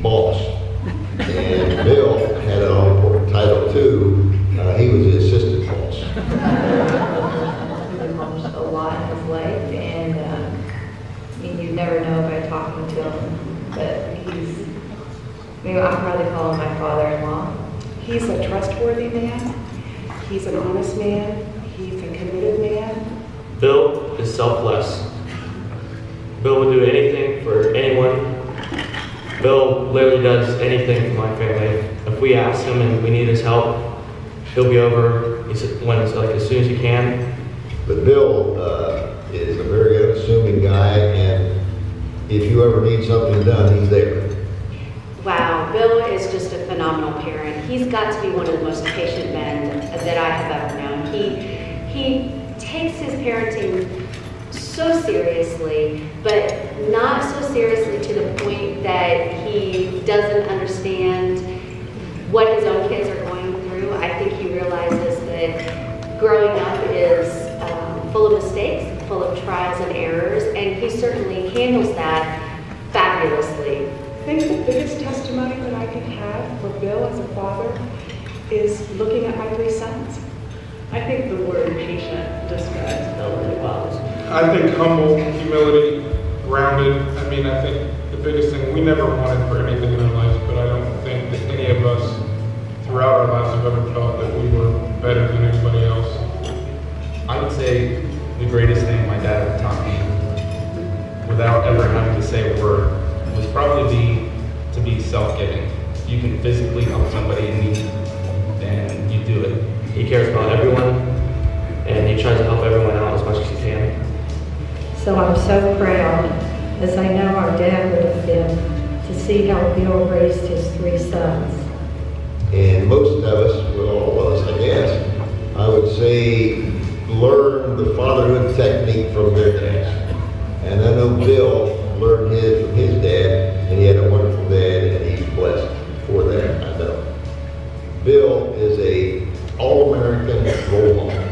boss. And Bill had an all-important title too. He was the assistant boss. He's accomplished a lot in his life, and I mean, you never know by talking to him, but he's, maybe I'll probably call him my father-in-law. He's a trustworthy man. He's an honest man. He's a committed man. Bill is selfless. Bill would do anything for anyone. Bill literally does anything for my family. If we ask him and we need his help, he'll be over when it's like as soon as he can. But Bill is a very unassuming guy, and if you ever need something done, he's there. Wow, Bill is just a phenomenal parent. He's got to be one of the most patient men that I have ever known. He takes his parenting so seriously, but not so seriously to the point that he doesn't understand what his own kids are going through. I think he realizes that growing up is full of mistakes, full of trials and errors, and he certainly handles that fabulously. I think the biggest testimony that I can have for Bill as a father is looking at my 3 sons. I think the word patient describes Bill really well. I think humble, humility, grounded. I mean, I think the biggest thing, we never wanted for anything in our lives, but I don't think that any of us throughout our lives have ever felt that we were better than anybody else. I would say the greatest thing my dad ever taught me, without ever having to say a word, was probably to be self-giving. If you can physically help somebody in need, then you do it. He cares about everyone, and he tries to help everyone out as much as he can. So I'm so proud, as I know our dad would have been, to see how Bill raised his 3 sons. And most of us, well, all of us, I guess, I would say, learn the fatherhood technique from their dads. And I know Bill learned his from his dad, and he had a wonderful dad, and he's blessed for that, I know. Bill is a all-American role model.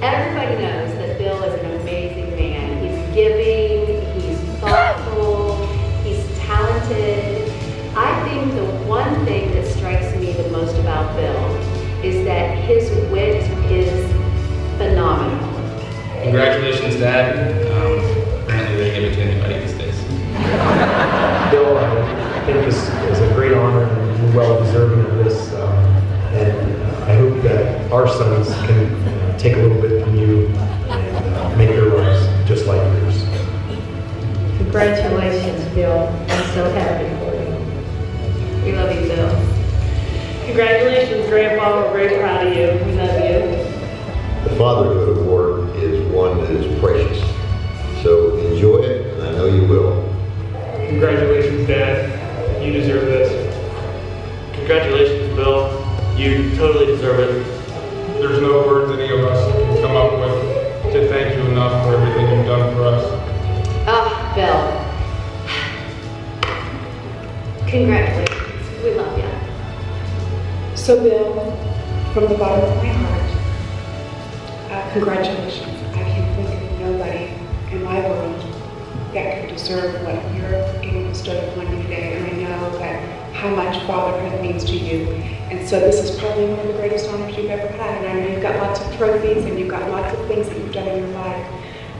Everybody knows that Bill is an amazing man. He's giving, he's thoughtful, he's talented. I think the one thing that strikes me the most about Bill is that his wit is phenomenal. Congratulations, Dad. Apparently they give it to anybody these days. Bill, I think is a great honor and you're well deserving of this. And I hope that our sons can take a little bit from you and make their lives just like yours. Congratulations, Bill. I'm so happy for you. We love you, Bill. Congratulations, Grandpa. We're very proud of you. We love you. The Fatherhood Award is one that is precious. So enjoy it, and I know you will. Congratulations, Dad. You deserve this. Congratulations, Bill. You totally deserve it. There's no words any of us can come up with to thank you enough for everything you've done for us. Oh, Bill. Congratulations. We love you. So Bill, from the bottom of my heart, congratulations. I can think of nobody in my world that could deserve what you're able to bestow upon you today. And I know that how much fatherhood means to you. And so this is probably one of the greatest honors you've ever had. And I know you've got lots of trophies and you've got lots of things that you've done in your life.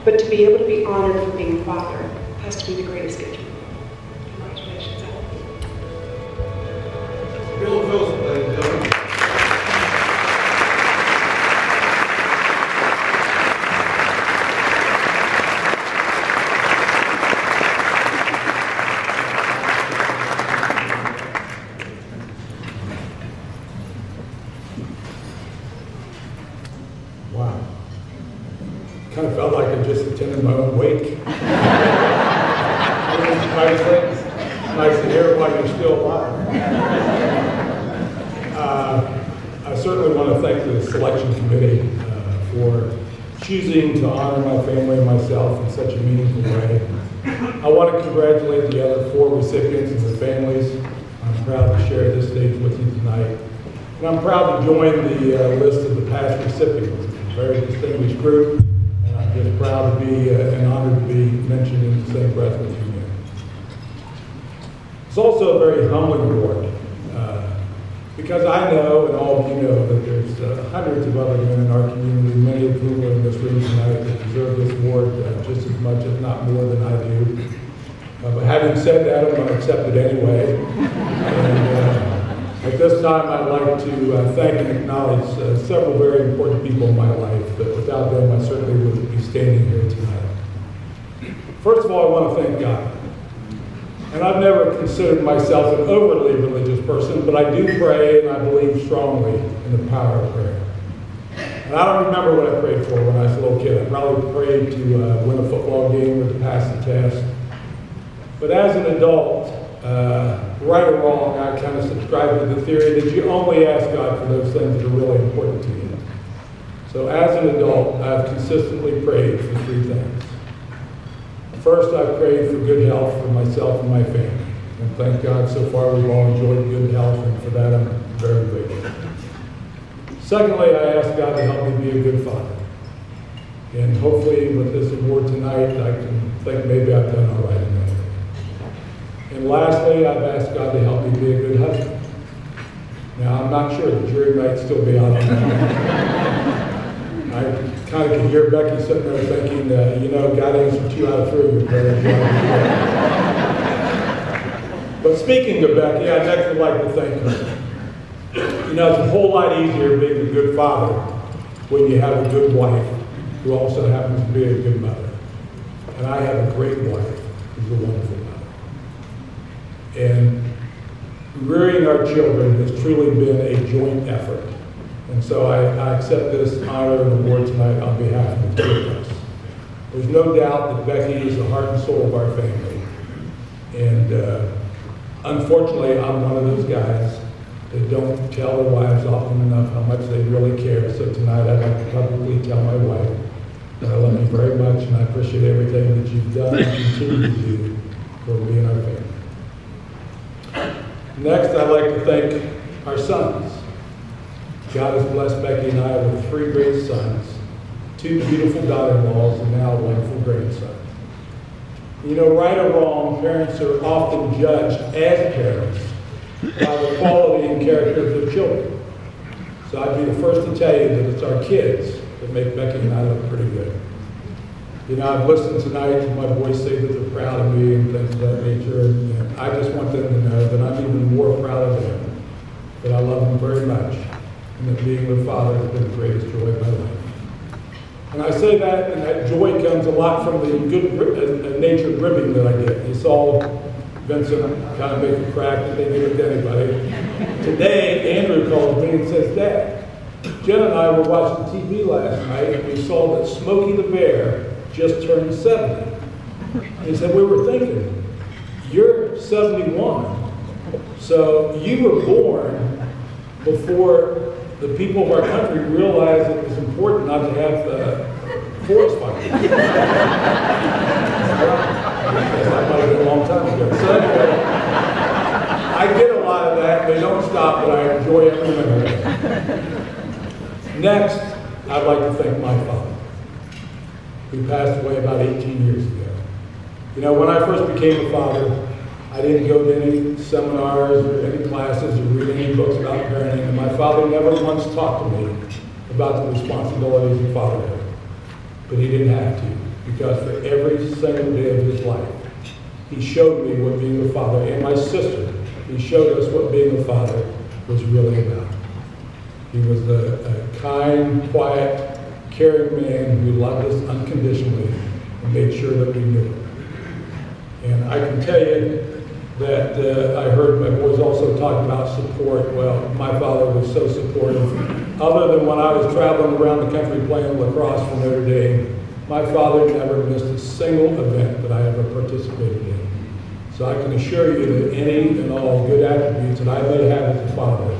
But to be able to be honored for being a father has to be the greatest gift. Congratulations. Bill Wilson, ladies and gentlemen. Wow. Kind of felt like I just attended my own wake. Nice things. Nice to hear while you're still alive. I certainly want to thank the selection committee for choosing to honor my family and myself in such a meaningful way. I want to congratulate the other 4 recipients and their families. I'm proud to share this stage with you tonight. And I'm proud to join the list of the past recipients. It's a very distinguished group, and I'm just proud to be and honored to be mentioned in the same breath with you. It's also a very humbling award, because I know, and all of you know, that there's hundreds of other men in our community, many of whom are in this room tonight, that deserve this award just as much, if not more, than I do. But having said that, I'm going to accept it anyway. And at this time, I'd like to thank and acknowledge several very important people in my life, but without them, I certainly wouldn't be standing here tonight. First of all, I want to thank God. And I've never considered myself an overly religious person, but I do pray and I believe strongly in the power of prayer. And I don't remember what I prayed for when I was a little kid. I probably prayed to win a football game or to pass the test. But as an adult, right or wrong, I kind of subscribe to the theory that you only ask God for those things that are really important to you. So as an adult, I've consistently prayed for three things. First, I've prayed for good health for myself and my family. And thank God, so far we've all enjoyed good health, and for that I'm very grateful. Secondly, I ask God to help me be a good father. And hopefully with this award tonight, I can think maybe I've done all right in that area. And lastly, I've asked God to help me be a good husband. Now, I'm not sure, the jury might still be out on that. I kind of can hear Becky sitting there thinking, God answered 2 out of 3 of your prayers. But speaking of Becky, I'd actually like to thank her. It's a whole lot easier being a good father when you have a good wife who also happens to be a good mother. And I have a great wife who's a wonderful mother. And rearing our children has truly been a joint effort. And so I accept this honor and award tonight on behalf of the two of us. There's no doubt that Becky is the heart and soul of our family. And unfortunately, I'm one of those guys that don't tell their wives often enough how much they really care. So tonight I'd like to publicly tell my wife that I love you very much and I appreciate everything that you've done and continue to do for me and our family. Next, I'd like to thank our sons. God has blessed Becky and I with 3 great sons, 2 beautiful daughter-in-laws, and now a wonderful grandson. Right or wrong, parents are often judged as parents by the quality and character of their children. So I'd be the first to tell you that it's our kids that make Becky and I look pretty good. I've listened tonight to my boys say that they're proud of me and things of that nature, and I just want them to know that I'm even more proud of them, that I love them very much, and that being their father has been the greatest joy of my life. And I say that, and that joy comes a lot from the good natured ribbing that I get. You saw Vincent kind of make a crack that they give it to anybody. Today, Andrew calls me and says, Dad, Jen and I were watching TV last night, and we saw that Smokey the Bear just turned 70. And he said, we were thinking, you're 71, so you were born before the people of our country realized it was important not to have forest fires. That might have been a long time ago. So anyway, I get a lot of that. They don't stop, but I enjoy every minute of it. Next, I'd like to thank my father, who passed away about 18 years ago. When I first became a father, I didn't go to any seminars or any classes or read any books about parenting, and my father never once talked to me about the responsibilities of fatherhood. But he didn't have to, because for every single day of his life, he showed me what being a father, and my sister, he showed us what being a father was really about. He was a kind, quiet, caring man who loved us unconditionally and made sure that we knew it. And I can tell you that I heard my boys also talk about support. Well, my father was so supportive. Other than when I was traveling around the country playing lacrosse for Notre Dame, my father never missed a single event that I ever participated in. So I can assure you that any and all good attributes that I may have as a father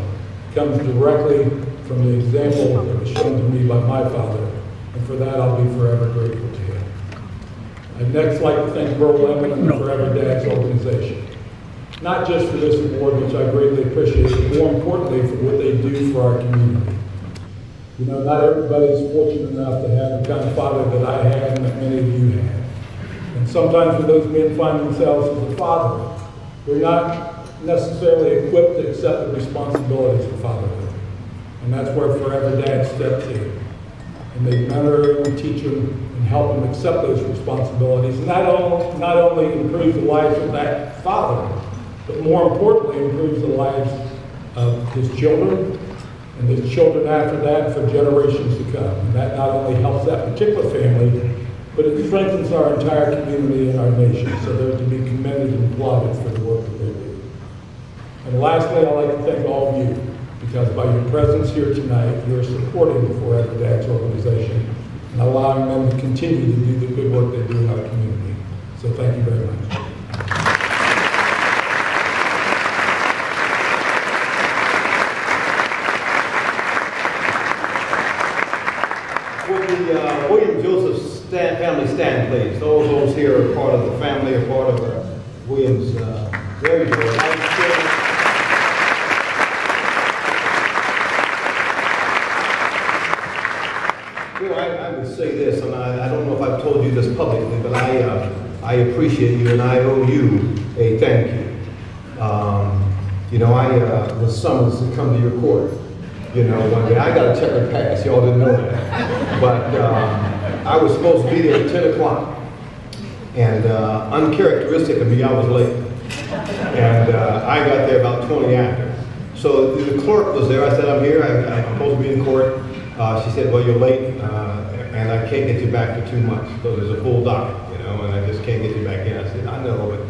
comes directly from the example that was shown to me by my father. And for that, I'll be forever grateful to him. I'd next like to thank Burl Lemon and the Forever Dads organization. Not just for this award, which I greatly appreciate, but more importantly for what they do for our community. Not everybody's fortunate enough to have the kind of father that I have and that many of you have. And sometimes when those men find themselves as a father, They're not necessarily equipped to accept the responsibilities of fatherhood. And that's where Forever Dad steps in. And they mentor and teach them and help them accept those responsibilities. And not only improves the lives of that father, but more importantly, improves the lives of his children and his children after that for generations to come. And that not only helps that particular family, but it strengthens our entire community and our nation. So they're to be commended and applauded for the work that they do. And lastly, I'd like to thank all of you, because by your presence here tonight, you're supporting the Forever Dads organization and allowing them to continue to do the good work they do in our community. So thank you very much. Would the William Joseph family stand, please? All those here are part of the family, are part of the Williams. Very good. I would say this, and I don't know if I've told you this publicly, but I appreciate you and I owe you a thank you. You know, I was summoned to come to your court. You know, one day I got a checkered pass. Y'all didn't know that, but I was supposed to be there at 10 o'clock, and uncharacteristic of me, I was late, and I got there about 20 after. So the clerk was there. I said, I'm here. I'm supposed to be in court. She said, well, you're late, and I can't get you back for 2 months. So there's a full docket, you know, and I just can't get you back in. I said, I know, but,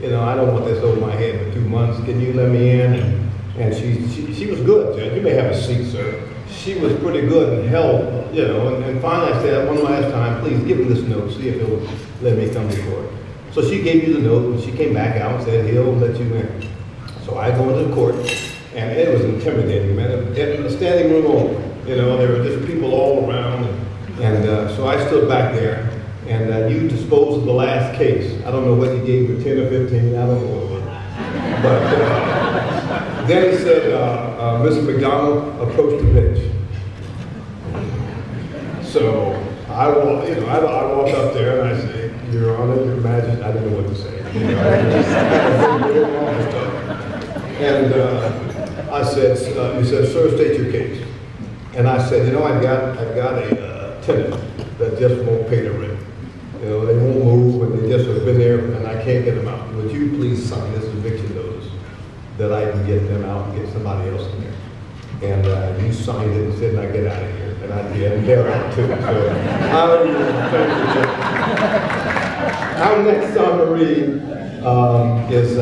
you know, I don't want this over my head for 2 months. Can you let me in? And she was good, Judge. You may have a seat, sir. She was pretty good and held, you know, and finally I said, one last time, please give him this note, see if he'll let me come to court. So she gave you the note, and she came back out and said, he'll let you in. So I go into the court, and it was intimidating, man. The standing room only. You know, there were just people all around, and so I stood back there, and you disposed of the last case. I don't know what you gave me, 10 or 15, I don't know what it was. But then he said, Mr. McDonald, approach the bench. So I walked up there and I said, Your Honor, Your Majesty, I didn't know what to say. You know, and I said, you said, sir, state your case. And I said, you know, I've got a tenant that just won't pay the rent. You know, they won't move, and they just have been there, and I can't get them out. Would you please sign this eviction notice that I can get them out and get somebody else in there? And you signed it and said, now get out of here. And I did, and they're out too. So our next on the read is